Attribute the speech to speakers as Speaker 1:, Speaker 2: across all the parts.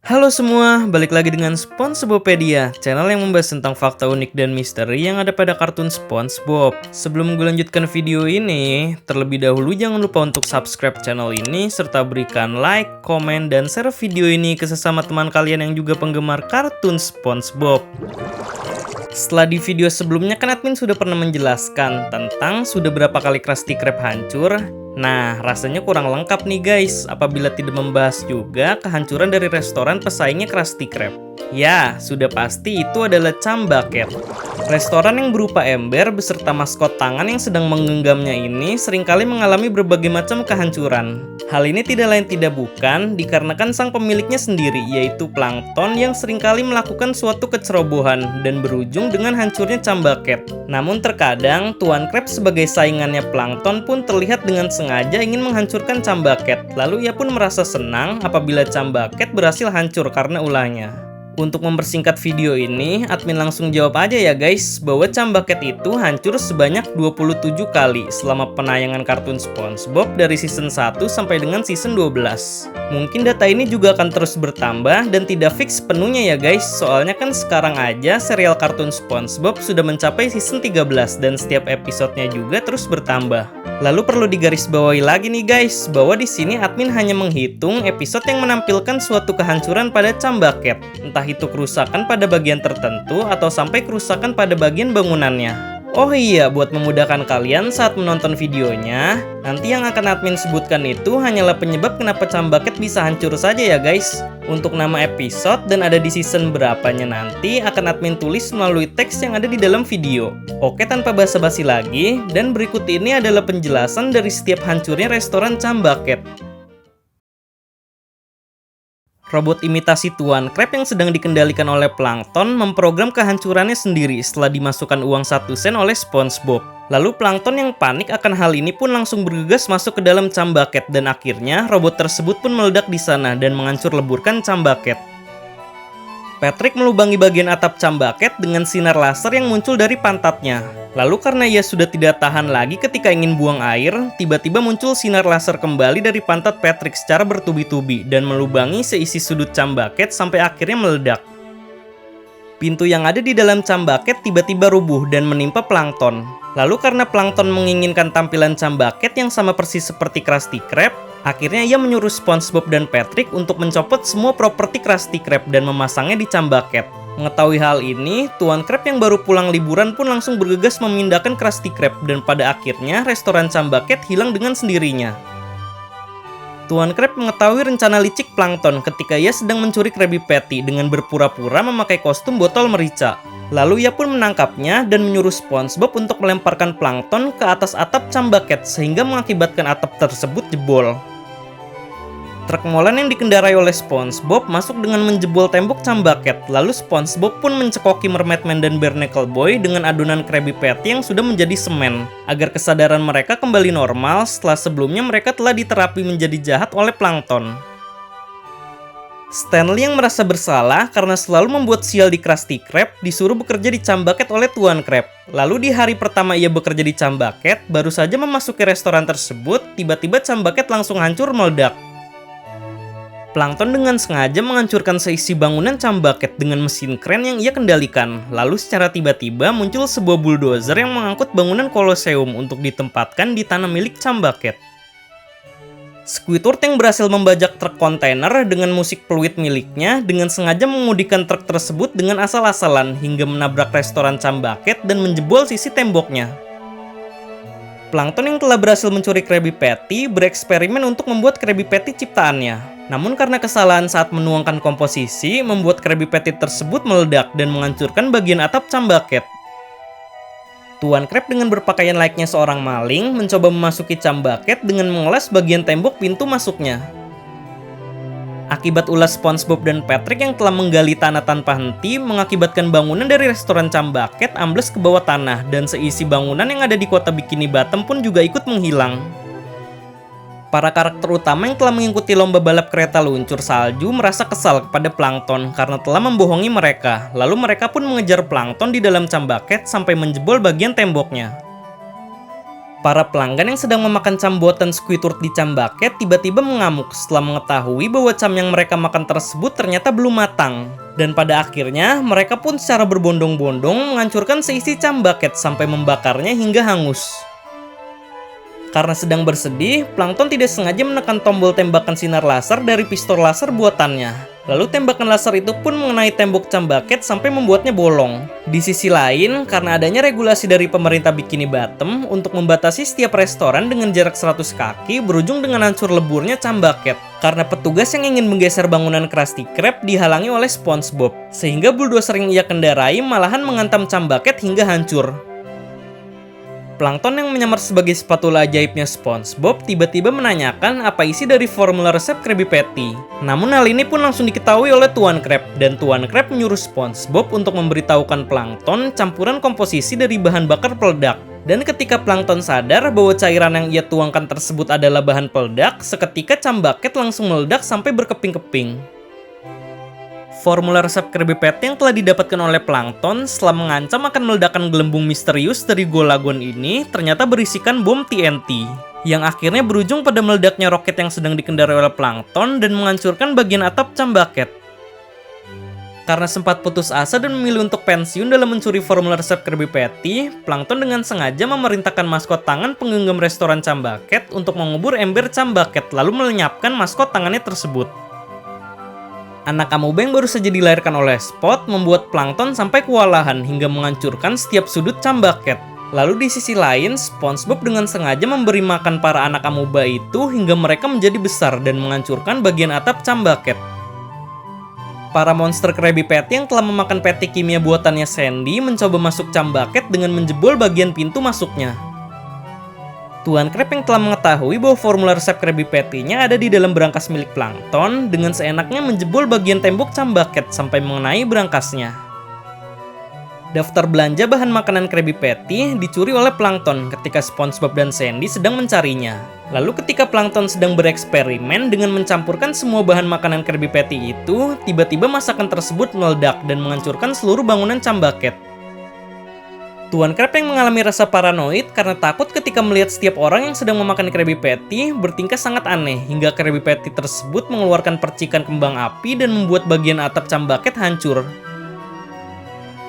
Speaker 1: Halo semua, balik lagi dengan SpongeBopedia, channel yang membahas tentang fakta unik dan misteri yang ada pada kartun SpongeBob. Sebelum gue lanjutkan video ini, terlebih dahulu jangan lupa untuk subscribe channel ini, serta berikan like, komen, dan share video ini ke sesama teman kalian yang juga penggemar kartun SpongeBob. Setelah di video sebelumnya kan admin sudah pernah menjelaskan tentang sudah berapa kali Krusty Krab hancur. Nah, rasanya kurang lengkap nih guys apabila tidak membahas juga kehancuran dari restoran pesaingnya Krusty Krab. Ya, sudah pasti itu adalah Chumbucket. Restoran yang berupa ember beserta maskot tangan yang sedang menggenggamnya ini seringkali mengalami berbagai macam kehancuran. Hal ini tidak lain tidak bukan dikarenakan sang pemiliknya sendiri, yaitu Plankton yang seringkali melakukan suatu kecerobohan dan berujung dengan hancurnya Chumbucket. Namun terkadang Tuan Krab sebagai saingannya Plankton pun terlihat dengan sengaja ingin menghancurkan Chumbucket. Lalu ia pun merasa senang apabila Chumbucket berhasil hancur karena ulahnya. Untuk mempersingkat video ini, admin langsung jawab aja ya guys, bahwa Chumbucket itu hancur sebanyak 27 kali selama penayangan kartun SpongeBob dari season 1 sampai dengan season 12. Mungkin data ini juga akan terus bertambah dan tidak fix penuhnya ya guys, soalnya kan sekarang aja serial kartun SpongeBob sudah mencapai season 13 dan setiap episodenya juga terus bertambah. Lalu perlu digarisbawahi lagi nih guys, bahwa di sini admin hanya menghitung episode yang menampilkan suatu kehancuran pada Chumbucket, entah itu kerusakan pada bagian tertentu atau sampai kerusakan pada bagian bangunannya. Oh iya, buat memudahkan kalian saat menonton videonya, nanti yang akan admin sebutkan itu hanyalah penyebab kenapa Chumbucket bisa hancur saja ya guys. Untuk nama episode dan ada di season berapanya nanti akan admin tulis melalui teks yang ada di dalam video. Oke, tanpa basa-basi lagi, dan berikut ini adalah penjelasan dari setiap hancurnya restoran Chumbucket. Robot imitasi Tuan Krab yang sedang dikendalikan oleh Plankton memprogram kehancurannya sendiri setelah dimasukkan uang 1 sen oleh SpongeBob. Lalu Plankton yang panik akan hal ini pun langsung bergegas masuk ke dalam Chumbucket dan akhirnya robot tersebut pun meledak di sana dan menghancur leburkan Chumbucket. Patrick melubangi bagian atap Chumbucket dengan sinar laser yang muncul dari pantatnya. Lalu karena ia sudah tidak tahan lagi ketika ingin buang air, tiba-tiba muncul sinar laser kembali dari pantat Patrick secara bertubi-tubi dan melubangi seisi sudut Chumbucket sampai akhirnya meledak. Pintu yang ada di dalam Chumbucket tiba-tiba rubuh dan menimpa Plankton. Lalu karena Plankton menginginkan tampilan Chumbucket yang sama persis seperti Krusty Krab, akhirnya ia menyuruh SpongeBob dan Patrick untuk mencopot semua properti Krusty Krab dan memasangnya di Chumbucket. Mengetahui hal ini, Tuan Krab yang baru pulang liburan pun langsung bergegas memindahkan Krusty Krab dan pada akhirnya restoran Chumbucket hilang dengan sendirinya. Tuan Krab mengetahui rencana licik Plankton ketika ia sedang mencuri Krabby Patty dengan berpura-pura memakai kostum botol merica. Lalu ia pun menangkapnya dan menyuruh SpongeBob untuk melemparkan Plankton ke atas atap Chumbucket sehingga mengakibatkan atap tersebut jebol. Truk molen yang dikendarai oleh SpongeBob masuk dengan menjebol tembok Chumbucket, lalu SpongeBob pun mencekoki Mermaidman dan Barnacle Boy dengan adonan Krabby Patty yang sudah menjadi semen, agar kesadaran mereka kembali normal setelah sebelumnya mereka telah diterapi menjadi jahat oleh Plankton. Stanley yang merasa bersalah karena selalu membuat sial di Krusty Krab disuruh bekerja di Chumbucket oleh Tuan Krab. Lalu di hari pertama ia bekerja di Chumbucket, baru saja memasuki restoran tersebut, tiba-tiba Chumbucket langsung hancur meledak. Plankton dengan sengaja menghancurkan seisi bangunan Chumbucket dengan mesin kren yang ia kendalikan. Lalu secara tiba-tiba muncul sebuah bulldozer yang mengangkut bangunan Colosseum untuk ditempatkan di tanah milik Chumbucket. Squidward yang berhasil membajak truk kontainer dengan musik peluit miliknya dengan sengaja mengemudikan truk tersebut dengan asal-asalan hingga menabrak restoran Chumbucket dan menjebol sisi temboknya. Plankton yang telah berhasil mencuri Krabby Patty bereksperimen untuk membuat Krabby Patty ciptaannya. Namun karena kesalahan saat menuangkan komposisi, membuat Krabby Patty tersebut meledak dan menghancurkan bagian atap Chumbucket. Tuan Krab dengan berpakaian layaknya seorang maling mencoba memasuki Chumbucket dengan mengelas bagian tembok pintu masuknya. Akibat ulas SpongeBob dan Patrick yang telah menggali tanah tanpa henti mengakibatkan bangunan dari restoran Chumbucket ambles ke bawah tanah dan seisi bangunan yang ada di kota Bikini Bottom pun juga ikut menghilang. Para karakter utama yang telah mengikuti lomba balap kereta luncur salju merasa kesal kepada Plankton karena telah membohongi mereka. Lalu mereka pun mengejar Plankton di dalam Chumbucket sampai menjebol bagian temboknya. Para pelanggan yang sedang memakan cam buatan Squidward di Cam Bucket tiba-tiba mengamuk setelah mengetahui bahwa cam yang mereka makan tersebut ternyata belum matang. Dan pada akhirnya, mereka pun secara berbondong-bondong menghancurkan seisi Cam Bucket sampai membakarnya hingga hangus. Karena sedang bersedih, Plankton tidak sengaja menekan tombol tembakan sinar laser dari pistol laser buatannya. Lalu tembakan laser itu pun mengenai tembok Cam Bucket sampai membuatnya bolong. Di sisi lain, karena adanya regulasi dari pemerintah Bikini Bottom untuk membatasi setiap restoran dengan jarak 100 kaki berujung dengan hancur leburnya Cam Bucket. Karena petugas yang ingin menggeser bangunan Krusty Krab dihalangi oleh SpongeBob, sehingga bulldozer yang ia kendarai malahan menghantam Cam Bucket hingga hancur. Plankton yang menyamar sebagai spatula ajaibnya SpongeBob tiba-tiba menanyakan apa isi dari formula resep Krabby Patty. Namun hal ini pun langsung diketahui oleh Tuan Krab, dan Tuan Krab menyuruh SpongeBob untuk memberitahukan Plankton campuran komposisi dari bahan bakar peledak. Dan ketika Plankton sadar bahwa cairan yang ia tuangkan tersebut adalah bahan peledak, seketika Cam Bucket langsung meledak sampai berkeping-keping. Formula resep Krabby Patty yang telah didapatkan oleh Plankton setelah mengancam akan meledakkan gelembung misterius dari Golagon ini ternyata berisikan bom TNT, yang akhirnya berujung pada meledaknya roket yang sedang dikendarai oleh Plankton dan menghancurkan bagian atap Cam Bucket. Karena sempat putus asa dan memilih untuk pensiun dalam mencuri formula resep Krabby Patty, Plankton dengan sengaja memerintahkan maskot tangan penggenggam restoran Cam Bucket untuk mengubur ember Cam Bucket lalu melenyapkan maskot tangannya tersebut. Anak amoeba yang baru saja dilahirkan oleh Spot membuat Plankton sampai kewalahan hingga menghancurkan setiap sudut Cam Bucket. Lalu di sisi lain, SpongeBob dengan sengaja memberi makan para anak amoeba itu hingga mereka menjadi besar dan menghancurkan bagian atap Cam Bucket. Para monster Krabby Patty yang telah memakan patty kimia buatannya Sandy mencoba masuk Cam Bucket dengan menjebol bagian pintu masuknya. Tuan Krab yang telah mengetahui bahwa formula resep Krabby Patty-nya ada di dalam berangkas milik Plankton dengan seenaknya menjebol bagian tembok Cam Bucket sampai mengenai berangkasnya. Daftar belanja bahan makanan Krabby Patty dicuri oleh Plankton ketika SpongeBob dan Sandy sedang mencarinya. Lalu ketika Plankton sedang bereksperimen dengan mencampurkan semua bahan makanan Krabby Patty itu, tiba-tiba masakan tersebut meledak dan menghancurkan seluruh bangunan Cam Bucket. Tuan Krab yang mengalami rasa paranoid karena takut ketika melihat setiap orang yang sedang memakan Krabby Patty bertingkah sangat aneh hingga Krabby Patty tersebut mengeluarkan percikan kembang api dan membuat bagian atap Cam Bucket hancur.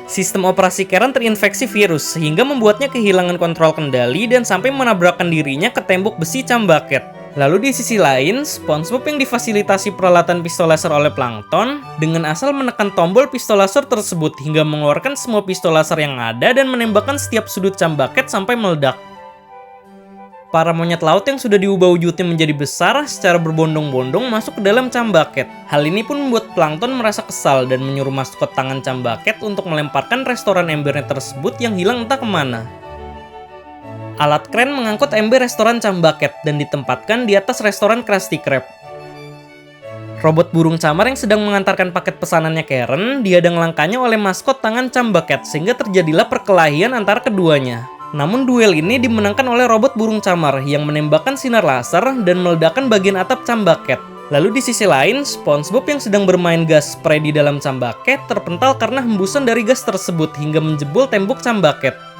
Speaker 1: Sistem operasi Karen terinfeksi virus sehingga membuatnya kehilangan kontrol kendali dan sampai menabrakkan dirinya ke tembok besi Cam Bucket. Lalu di sisi lain, SpongeBob yang difasilitasi peralatan pistol laser oleh Plankton dengan asal menekan tombol pistol laser tersebut hingga mengeluarkan semua pistol laser yang ada dan menembakkan setiap sudut Cam Bucket sampai meledak. Para monyet laut yang sudah diubah wujudnya menjadi besar secara berbondong-bondong masuk ke dalam Cam Bucket. Hal ini pun membuat Plankton merasa kesal dan menyuruh maskot tangan Cam Bucket untuk melemparkan restoran embernya tersebut yang hilang entah kemana. Alat kren mengangkut ember restoran Cam Bucket dan ditempatkan di atas restoran Krusty Krab. Robot burung camar yang sedang mengantarkan paket pesanannya Karen dihadang langkahnya oleh maskot tangan Cam Bucket sehingga terjadilah perkelahian antara keduanya. Namun duel ini dimenangkan oleh robot burung camar yang menembakkan sinar laser dan meledakkan bagian atap Cam Bucket. Lalu di sisi lain, SpongeBob yang sedang bermain gas spray di dalam Cam Bucket terpental karena hembusan dari gas tersebut hingga menjebol tembok Cam Bucket.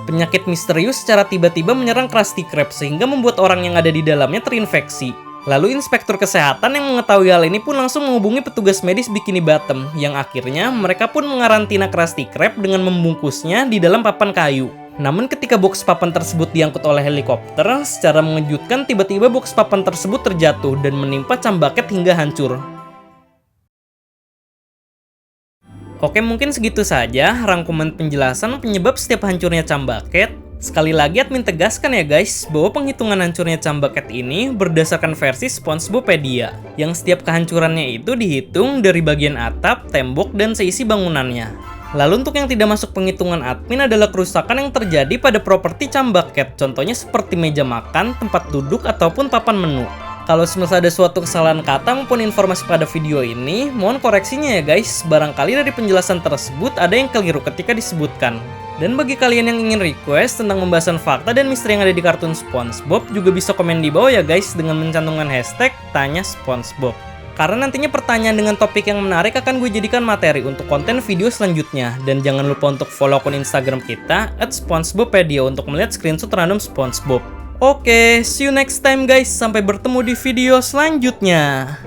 Speaker 1: Penyakit misterius secara tiba-tiba menyerang Krusty Krab sehingga membuat orang yang ada di dalamnya terinfeksi. Lalu inspektur kesehatan yang mengetahui hal ini pun langsung menghubungi petugas medis Bikini Bottom yang akhirnya mereka pun mengarantina Krusty Krab dengan membungkusnya di dalam papan kayu. Namun ketika box papan tersebut diangkut oleh helikopter, secara mengejutkan tiba-tiba box papan tersebut terjatuh dan menimpa Cam Bucket hingga hancur. Oke, mungkin segitu saja rangkuman penjelasan penyebab setiap hancurnya Cam Bucket. Sekali lagi admin tegaskan ya guys, bahwa penghitungan hancurnya Cam Bucket ini berdasarkan versi SpongeBopedia, yang setiap kehancurannya itu dihitung dari bagian atap, tembok, dan seisi bangunannya. Lalu untuk yang tidak masuk penghitungan admin adalah kerusakan yang terjadi pada properti Cam Bucket, contohnya seperti meja makan, tempat duduk, ataupun papan menu. Kalau semisal ada suatu kesalahan kata maupun informasi pada video ini, mohon koreksinya ya guys, barangkali dari penjelasan tersebut ada yang keliru ketika disebutkan. Dan bagi kalian yang ingin request tentang pembahasan fakta dan misteri yang ada di kartun SpongeBob, juga bisa komen di bawah ya guys dengan mencantumkan hashtag Tanya SpongeBob. Karena nantinya pertanyaan dengan topik yang menarik akan gue jadikan materi untuk konten video selanjutnya. Dan jangan lupa untuk follow akun Instagram kita @spongebopedia untuk melihat screenshot random SpongeBob. Oke, see you next time guys. Sampai bertemu di video selanjutnya.